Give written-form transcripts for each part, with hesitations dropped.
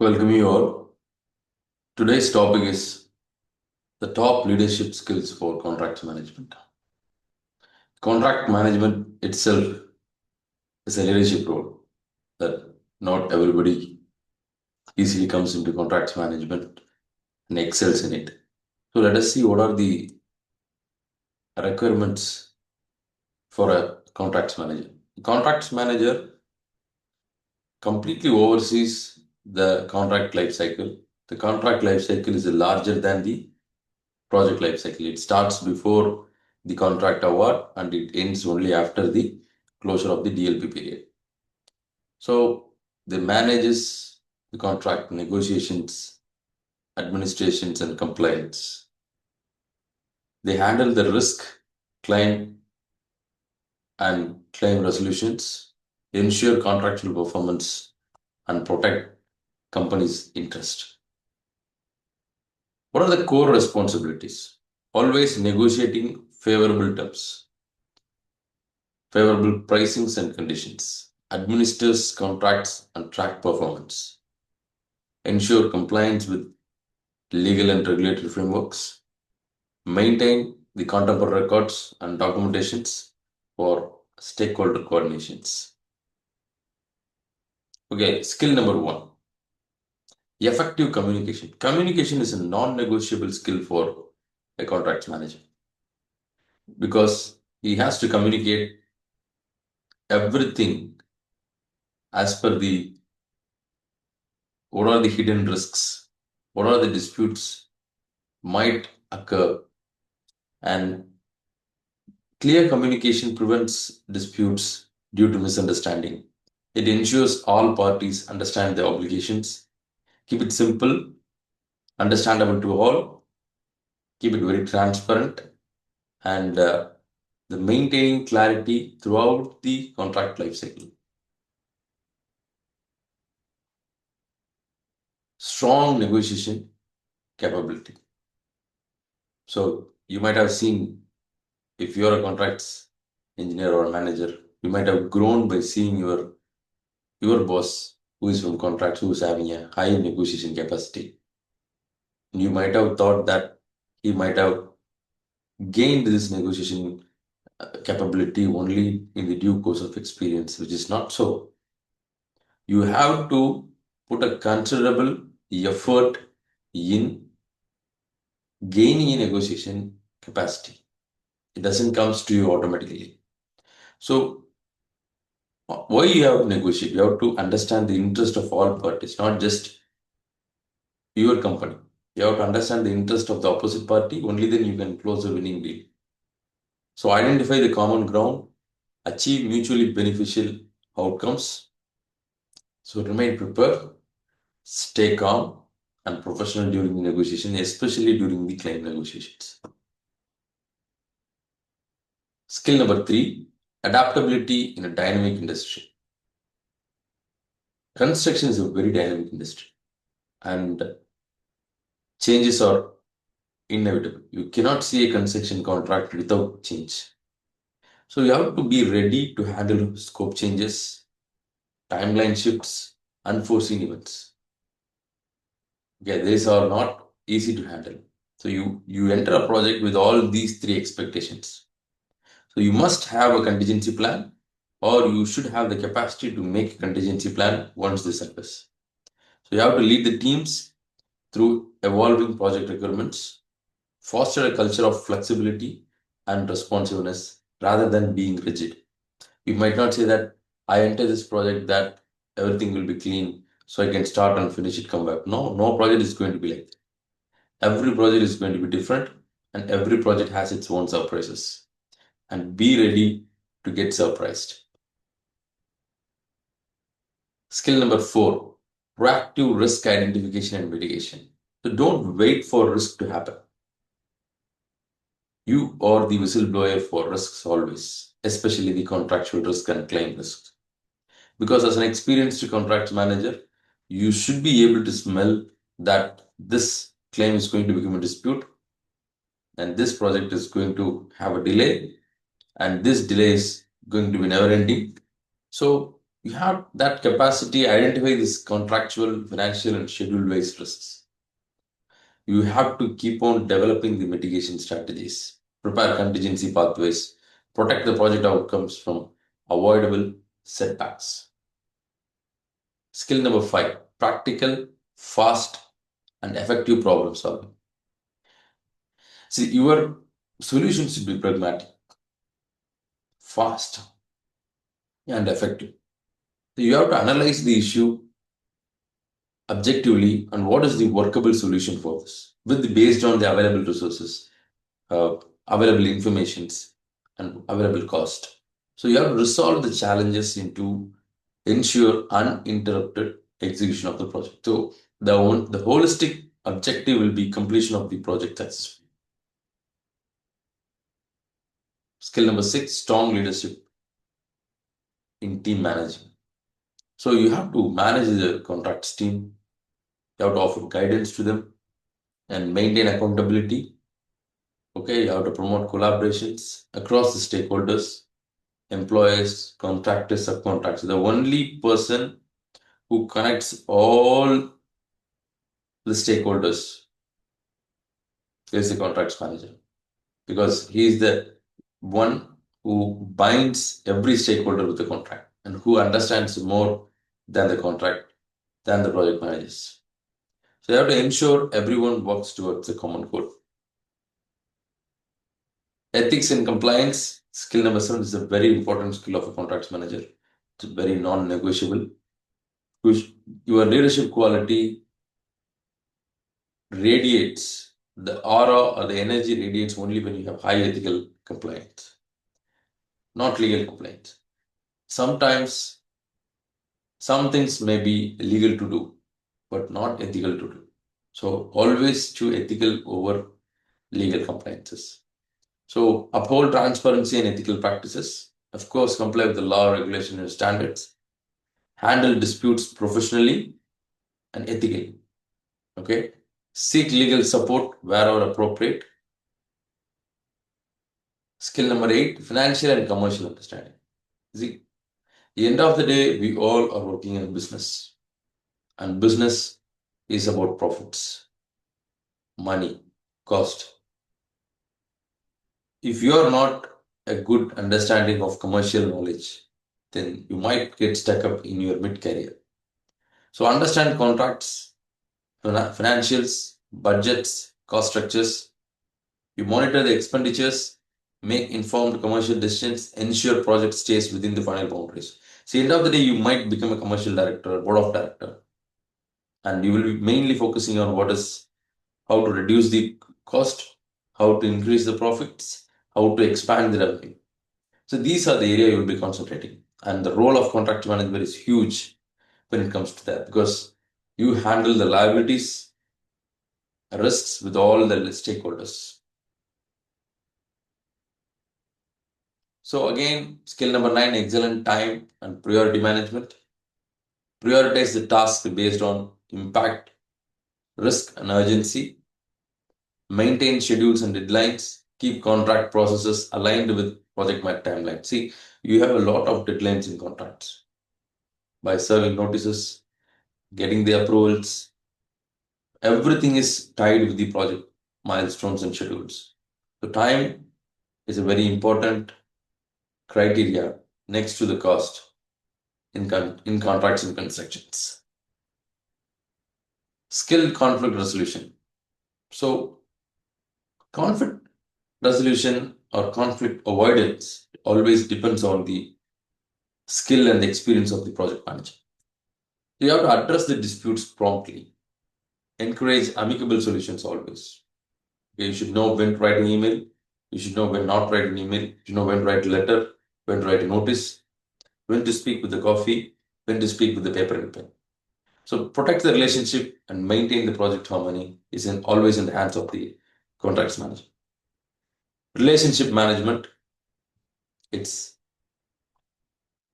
Welcome you all. Today's topic is the top leadership skills for contract management. Contract management itself is a leadership role that not everybody easily comes into contract management and excels in it. So let us see what are the requirements for a contracts manager. The contracts manager completely oversees the contract life cycle. The contract life cycle is larger than the project life cycle. It starts before the contract award and it ends only after the closure of the DLP period. So they manages the contract negotiations, administrations and compliance. They handle the risk, claim and claim resolutions, ensure contractual performance and protect company's interest. What are the core responsibilities? Always negotiating favorable terms, favorable pricings and conditions, administers contracts and track performance, ensure compliance with legal and regulatory frameworks, maintain the contemporary records and documentations for stakeholder coordinations. Okay, skill number 1, effective communication. Communication is a non-negotiable skill for a contracts manager because he has to communicate everything as per the what are the hidden risks, what are the disputes might occur, and clear communication prevents disputes due to misunderstanding. It ensures all parties understand their obligations, keep it simple, understandable to all, keep it very transparent, and the maintaining clarity throughout the contract life cycle. Strong negotiation capability. So you might have seen, if you're a contracts engineer or a manager, you might have grown by seeing your boss who is from contracts, who is having a high negotiation capacity. And you might have thought that he might have gained this negotiation capability only in the due course of experience, which is not so. You have to put a considerable effort in gaining a negotiation capacity. It doesn't come to you automatically. So why you have to negotiate? You have to understand the interest of all parties, not just your company. You have to understand the interest of the opposite party. Only then you can close a winning deal. So identify the common ground, achieve mutually beneficial outcomes. So remain prepared, stay calm and professional during the negotiation, especially during the claim negotiations. Skill number 3, adaptability in a dynamic industry. Construction is a very dynamic industry and changes are inevitable. You cannot see a construction contract without change. So you have to be ready to handle scope changes, timeline shifts, unforeseen events. Okay, these are not easy to handle. So you enter a project with all these 3 expectations. So you must have a contingency plan, or you should have the capacity to make a contingency plan once this occurs. So you have to lead the teams through evolving project requirements, foster a culture of flexibility and responsiveness rather than being rigid. You might not say that I enter this project that everything will be clean, so I can start and finish it, come back. No project is going to be like that. Every project is going to be different and every project has its own surprises. And be ready to get surprised. Skill number 4, proactive risk identification and mitigation. So don't wait for risk to happen. You are the whistleblower for risks always, especially the contractual risk and claim risks. Because as an experienced contracts manager, you should be able to smell that this claim is going to become a dispute and this project is going to have a delay and this delay is going to be never ending. So You have that capacity, identify this contractual, financial, and schedule-based risks. You have to keep on developing the mitigation strategies, prepare contingency pathways, protect the project outcomes from avoidable setbacks. Skill number 5, practical, fast, and effective problem solving. See, your solution should be pragmatic, fast, and effective. So you have to analyze the issue objectively and what is the workable solution for this, based on the available resources, available informations, and available cost. So you have to resolve the challenges into ensure uninterrupted execution of the project. So the holistic objective will be completion of the project successfully. Skill number 6, strong leadership in team management. So you have to manage the contracts team. You have to offer guidance to them and maintain accountability. Okay, you have to promote collaborations across the stakeholders, employees, contractors, subcontractors. The only person who connects all the stakeholders is the contracts manager, because he is the one who binds every stakeholder with the contract and who understands more than the contract, than the project managers. So you have to ensure everyone works towards a common goal. Ethics and compliance, skill number 7, is a very important skill of a contracts manager. It's very non-negotiable. Your leadership quality radiates, the aura or the energy radiates only when you have high ethical compliance, not legal compliance. Sometimes some things may be legal to do, but not ethical to do. So always choose ethical over legal compliances. So uphold transparency and ethical practices. Of course, comply with the law, regulation, and standards. Handle disputes professionally and ethically. Okay. Seek legal support wherever appropriate. Skill number 8, financial and commercial understanding. See, at the end of the day, we all are working in a business, and business is about profits, money, cost. If you are not a good understanding of commercial knowledge, then you might get stuck up in your mid-career. So understand contracts, financials, budgets, cost structures. You monitor the expenditures, make informed commercial decisions, ensure project stays within the final boundaries. So end of the day, you might become a commercial director, board of director, and you will be mainly focusing on how to reduce the cost, how to increase the profits, how to expand the revenue. So these are the area you will be concentrating. And the role of contract management is huge when it comes to that, because you handle the liabilities, risks with all the stakeholders. So again, skill number 9, excellent time and priority management. Prioritize the task based on impact, risk, and urgency. Maintain schedules and deadlines. Keep contract processes aligned with project timeline. See, you have a lot of deadlines in contracts. By serving notices, getting the approvals, everything is tied with the project milestones and schedules. So time is a very important criteria next to the cost in contracts and constructions. Skill conflict resolution. So conflict resolution or conflict avoidance always depends on the skill and the experience of the project manager. You have to address the disputes promptly. Encourage amicable solutions always. Okay, you should know when to write an email. You should know when not to write an email. You should know when to write a letter, when to write a notice, when to speak with the coffee, when to speak with the paper and pen. So protect the relationship and maintain the project harmony is always in the hands of the contracts manager. Relationship management, it's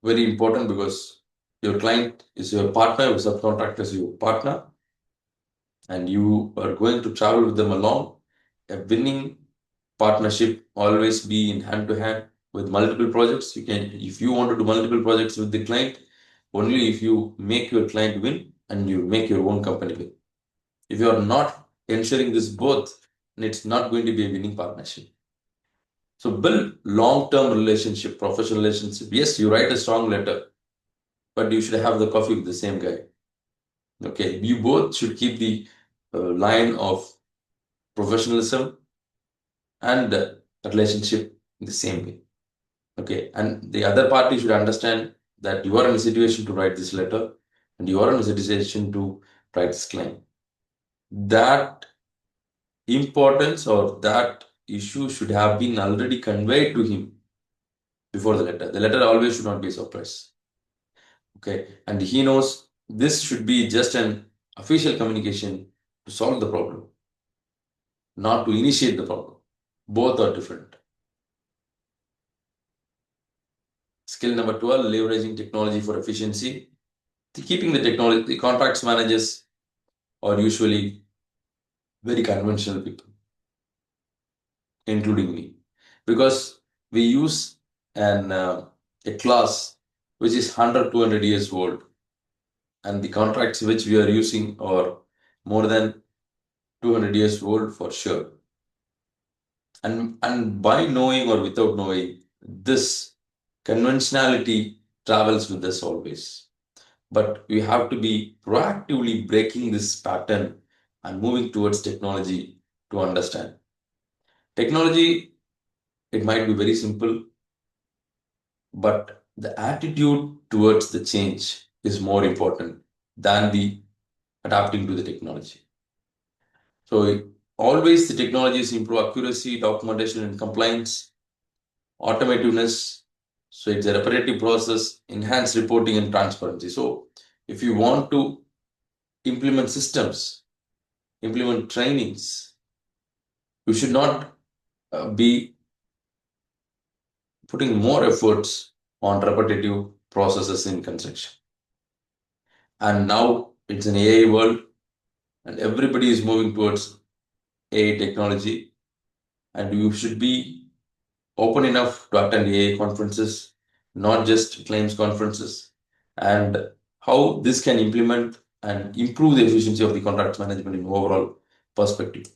very important because your client is your partner, your subcontractor is your partner, and you are going to travel with them along. A winning partnership always be in hand to hand with multiple projects. You can, if you want to do multiple projects with the client, only if you make your client win and you make your own company win. If you are not ensuring this both, then it's not going to be a winning partnership. So build long-term relationship, professional relationship. Yes, you write a strong letter, but you should have the coffee with the same guy. Okay, you both should keep the line of professionalism and relationship in the same way. Okay, and the other party should understand that you are in a situation to write this letter and you are in a situation to write this claim. That importance or that issue should have been already conveyed to him before the letter. The letter always should not be a surprise. Okay, and he knows this should be just an official communication to solve the problem, not to initiate the problem. Both are different. Skill number 12, leveraging technology for efficiency. Keeping the technology, the contracts managers are usually very conventional people, including me, because we use a class which is 100, 200 years old, and the contracts which we are using are more than 200 years old for sure. And by knowing or without knowing, this conventionality travels with us always. But we have to be proactively breaking this pattern and moving towards technology to understand. Technology, it might be very simple, but the attitude towards the change is more important than the adapting to the technology. So always the technologies improve accuracy, documentation and compliance, automativeness. So it's a repetitive process, enhanced reporting and transparency. So if you want to implement systems, implement trainings, you should not be putting more efforts on repetitive processes in construction. And now it's an AI world and everybody is moving towards AI technology, and you should be open enough to attend AI conferences, not just claims conferences, and how this can implement and improve the efficiency of the contract management in overall perspective.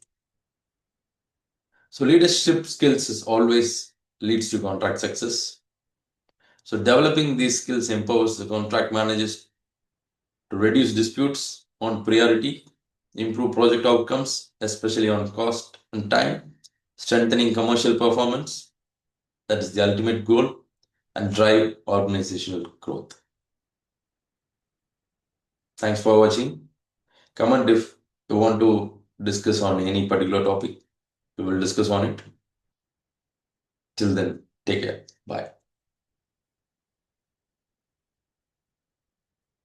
So leadership skills is always leads to contract success. So developing these skills empowers the contract managers to reduce disputes on priority, improve project outcomes, especially on cost and time, strengthening commercial performance, that is the ultimate goal, and drive organizational growth. Thanks for watching. Comment if you want to discuss on any particular topic. We will discuss on it. Till then, take care. Bye.